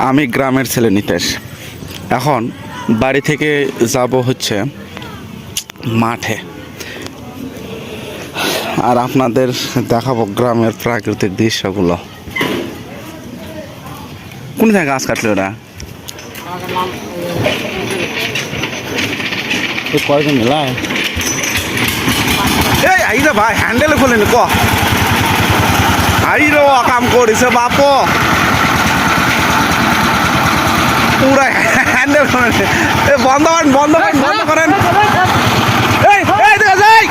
আমি গ্রামের ছেলে নিতেশ। এখন বাড়ি থেকে যাব হচ্ছে মাঠে, আর আপনাদের দেখাবো গ্রামের প্রাকৃতিক দৃশ্যগুলো। কোন জায়গায় গাছ কাটলো ওরা? কয়জন মিলায় এই আইরা ভাই হ্যান্ডেল খোলেনি ক আইরো কাম করিছে বাপ পুরা হ্যান্ডেল করেন। বন্ধ করেন বন্ধ করেন বন্ধ করেন। এই এই দেখা যাই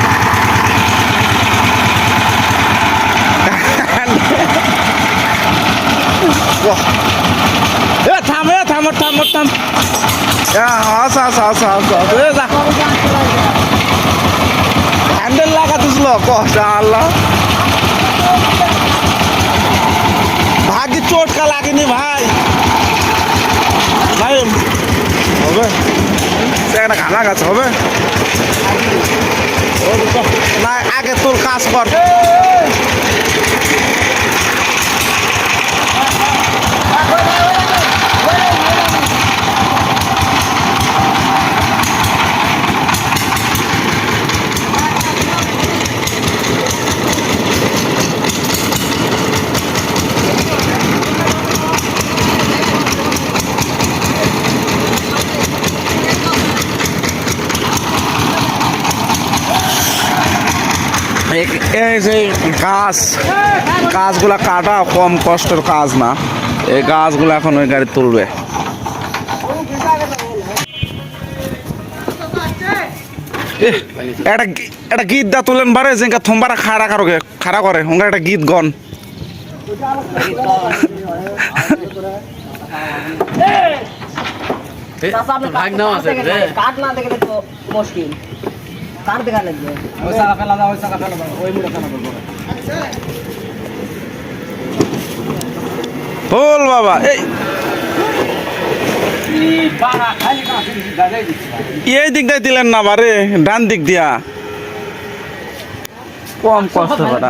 থাম থাম থাম থাম। আচ্ছা আচ্ছা আচ্ছা আচ্ছা হ্যান্ডেল লাগাতেছিল কষ্ট আল্লাহ ভাগ্যে চোটকা লাগেনি ভাই। ভাই হবে একটা খানা গাছ হবে না, আগে তোর কাজ কর। এই যে গাছগুলা কাটা কম কষ্টের কাজ না, এই গাছগুলো এখন ওই গাড়ি তুলবে। একটা গীত দা তুলেন বারে যে থম্বারা খাড়া করে ওঙ্গা একটা গীত গন। বল বাবা এই দিক দিয়ে দিলেন না বারে, ডান দিক দিয়া কম কষ্ট করা।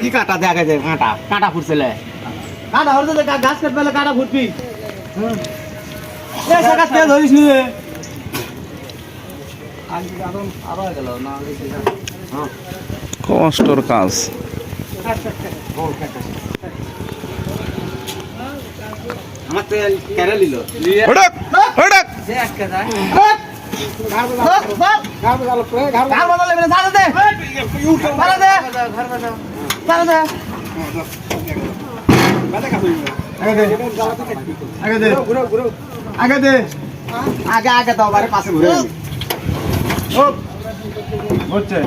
কি কাটা দেখা যায় কাঁটা কাঁটা ফুটছিলে কাঁটা হচ্ছে গাছ কাটবে কাঁটা ফুটবি ধরিস নি কষ্টর কাজ। আমার তো কেড়ে নিল আগে আগে তো বারে পাশে ঘুরে হচ্ছে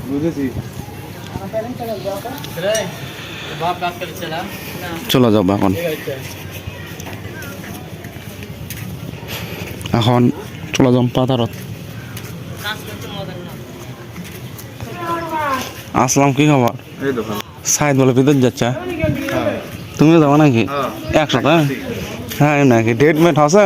বুঝেছি। চলো যাবো এখন। এখন চলে যাম পাতারত। আসলাম, কি খবর? সাইদ বলে বিদ্যুৎ যাচ্ছে, তুমিও যাবো নাকি একসাথে? হ্যাঁ নাকি ডেট মেট আছে?